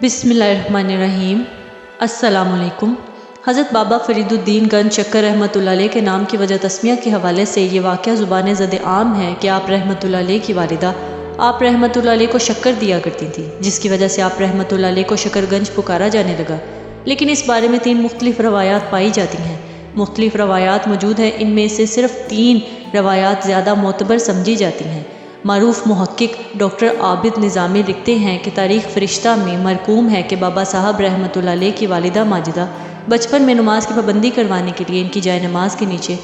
بسم اللہ الرحمن الرحیم۔ السلام علیکم۔ حضرت بابا فرید الدین گنج شکر رحمۃ اللہ علیہ کے نام کی وجہ تسمیہ کے حوالے سے یہ واقعہ زبان زد عام ہے کہ آپ رحمۃ اللہ علیہ کی والدہ آپ رحمۃ اللہ علیہ کو شکر دیا کرتی تھی، جس کی وجہ سے آپ رحمۃ اللہ علیہ کو شکر گنج پکارا جانے لگا۔ لیکن اس بارے میں 3 مختلف روایات پائی جاتی ہیں۔ مختلف روایات موجود ہیں، ان میں سے صرف 3 روایات زیادہ معتبر سمجھی جاتی ہیں۔ معروف محقق ڈاکٹر عابد نظامی لکھتے ہیں کہ تاریخ فرشتہ میں مرقوم ہے کہ بابا صاحب رحمۃ اللہ علیہ کی والدہ ماجدہ بچپن میں نماز کی پابندی کروانے کے لیے ان کی جائے نماز کے نیچے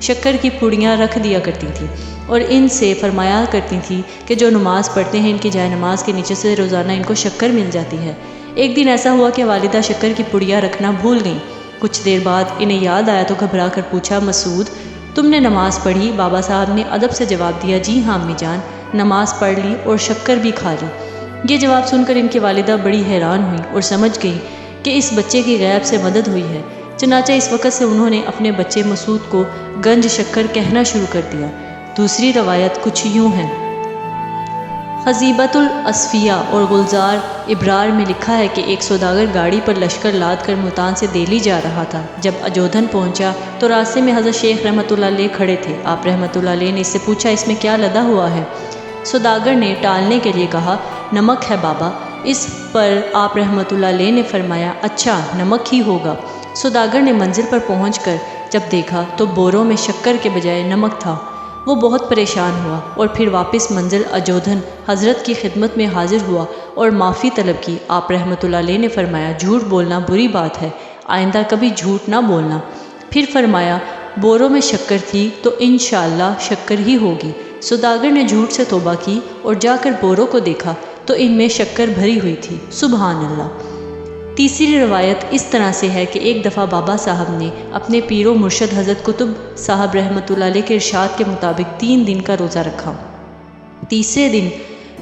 شکر کی پھوڑیاں رکھ دیا کرتی تھیں اور ان سے فرمایا کرتی تھیں کہ جو نماز پڑھتے ہیں ان کی جائے نماز کے نیچے سے روزانہ ان کو شکر مل جاتی ہے۔ ایک دن ایسا ہوا کہ والدہ شکر کی پھوڑیاں رکھنا بھول گئیں۔ کچھ دیر بعد انہیں یاد آیا تو گھبرا کر پوچھا، مسعود تم نے نماز پڑھی؟ بابا صاحب نے ادب سے جواب دیا، جی ہاں امی جان، نماز پڑھ لی اور شکر بھی کھا لی۔ یہ جواب سن کر ان کی والدہ بڑی حیران ہوئی اور سمجھ گئی کہ اس بچے کی غیب سے مدد ہوئی ہے۔ چنانچہ اس وقت سے انہوں نے اپنے بچے مسعود کو گنج شکر کہنا شروع کر دیا۔ دوسری روایت کچھ یوں ہے۔ خزیبۃ الاصفیاء اور گلزار ابرار میں لکھا ہے کہ ایک سوداگر گاڑی پر لشکر لاد کر ملتان سے دہلی جا رہا تھا۔ جب اجودھن پہنچا تو راستے میں حضرت شیخ رحمۃ اللہ علیہ کھڑے تھے۔ آپ رحمۃ اللہ علیہ نے اس سے پوچھا، اس میں کیا لدا ہوا ہے؟ سوداگر نے ٹالنے کے لیے کہا، نمک ہے بابا۔ اس پر آپ رحمۃ اللہ علیہ نے فرمایا، اچھا نمک ہی ہوگا۔ سوداگر نے منزل پر پہنچ کر جب دیکھا تو بوروں میں شکر کے بجائے نمک تھا۔ وہ بہت پریشان ہوا اور پھر واپس منزل اجودھن حضرت کی خدمت میں حاضر ہوا اور معافی طلب کی۔ آپ رحمۃ اللہ علیہ نے فرمایا، جھوٹ بولنا بری بات ہے، آئندہ کبھی جھوٹ نہ بولنا۔ پھر فرمایا، بوروں میں شکر تھی تو انشاءاللہ شکر ہی ہوگی۔ سوداگر نے جھوٹ سے توبہ کی اور جا کر بوروں کو دیکھا تو ان میں شکر بھری ہوئی تھی۔ سبحان اللہ۔ تیسری روایت اس طرح سے ہے کہ ایک دفعہ بابا صاحب نے اپنے پیر و مرشد حضرت قطب صاحب رحمۃ اللہ علیہ کے ارشاد کے مطابق 3 دن کا روزہ رکھا۔ تیسرے دن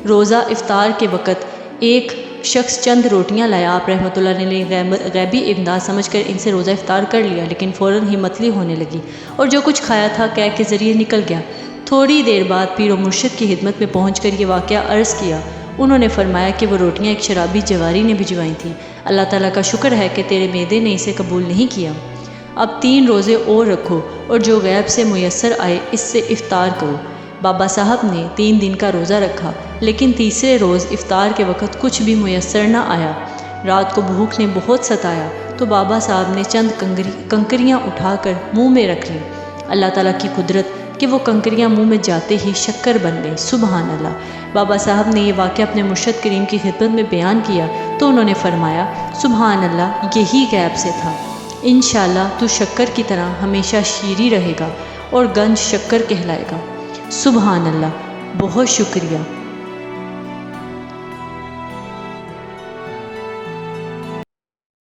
روزہ افطار کے وقت ایک شخص چند روٹیاں لایا۔ آپ رحمۃ اللہ علیہ نے غیبی امداد سمجھ کر ان سے روزہ افطار کر لیا، لیکن فوراً ہی متلی ہونے لگی اور جو کچھ کھایا تھا قے کے ذریعے نکل گیا۔ تھوڑی دیر بعد پیر و مرشد کی خدمت میں پہنچ کر یہ واقعہ عرض کیا۔ انہوں نے فرمایا کہ وہ روٹیاں ایک شرابی جواری نے بھجوائی تھیں۔ اللہ تعالیٰ کا شکر ہے کہ تیرے معدے نے اسے قبول نہیں کیا۔ اب 3 روزے اور رکھو اور جو غیب سے میسر آئے اس سے افطار کرو۔ بابا صاحب نے 3 دن کا روزہ رکھا، لیکن تیسرے روز افطار کے وقت کچھ بھی میسر نہ آیا۔ رات کو بھوک نے بہت ستایا تو بابا صاحب نے چند کنکریاں اٹھا کر منہ میں رکھ لی۔ اللہ تعالیٰ کی قدرت کہ وہ کنکریاں منہ میں جاتے ہی شکر بن گئی۔ سبحان اللہ۔ بابا صاحب نے یہ واقعہ اپنے مرشد کریم کی خدمت میں بیان کیا تو انہوں نے فرمایا، سبحان اللہ، یہی غیب سے تھا۔ انشاءاللہ تو شکر کی طرح ہمیشہ شیریں رہے گا اور گنج شکر کہلائے گا۔ سبحان اللہ، بہت شکریہ۔